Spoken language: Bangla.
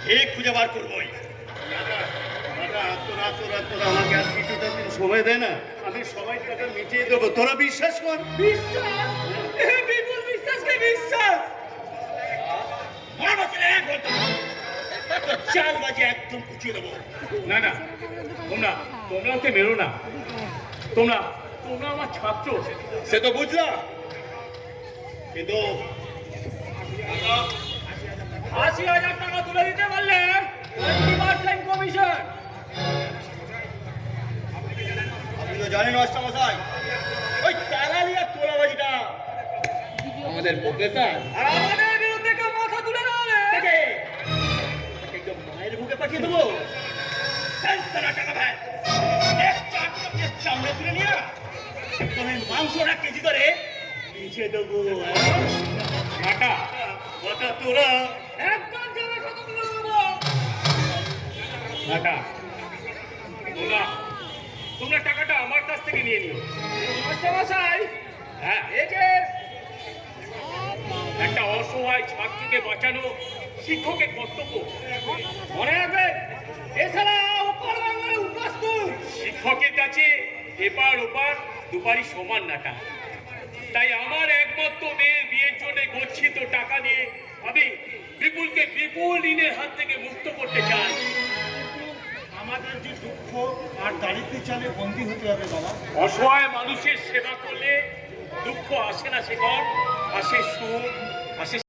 ঠিক খুঁজে বার করবোই। তোরা আমাকে আর কিছুটা দিন সময় দে না, আমি সবাই টাকা মিটিয়ে দেবো, তোরা বিশ্বাস কর। বিশ্বাস? বিপুল বিশ্বাসকে বিশ্বাস? চাল বাজে একদম কুচিয়ে দেবো। না না, তোমরা তোমরা ওকে মেরো না। তোমরা তোমরা আমার ছাত্র। সে তো বুঝলাম, কিন্তু ৮০,০০০ টাকা তুলে দিতে পারলে 20% কমিশন। আপনি তো জানেন মাস্টারমশাই, ওই তালালি আর তোলাবাজিটা আমাদের প্রফেসর আর আমাদের বিরুদ্ধে কেউ মাথা তুলে না হলে একদম মায়ের বুকে পাঠিয়ে দেবো। টাকা ভাই চামড়ে তুলে নিয়ে তুমি মাংসটা কেজি করে নিচে দেবো। নাটা কথা তোরা একদম জমা কথা তুলে দেবো। নাটা, তোমরা তোমরা টাকাটা আমার কাছ থেকে নিয়ে নিও। মাস্টারমশাই, হ্যাঁ, একে একটা অসহায় ছাত্রকে বাঁচানো শিক্ষকের কর্তব্য। মনে রাখবে, এছাড়া উপর বাংলার উপস্থিত শিক্ষকের কাছে এপার ওপার দুপারি সমান নাটা। তাই আমার একমাত্র মেয়ের বিয়ের জন্য গচ্ছিত টাকা দিয়ে আমি বিপুলকে বিপুল ঋণের হাত থেকে মুক্ত করতে চাই। আমাদের যে দুঃখ আর দারিদ্র চালে বন্দী হতে হবে বাবা। অসহায় মানুষের সেবা করলে দুঃখ আসে না, শেখর, আসে সুখ, আসে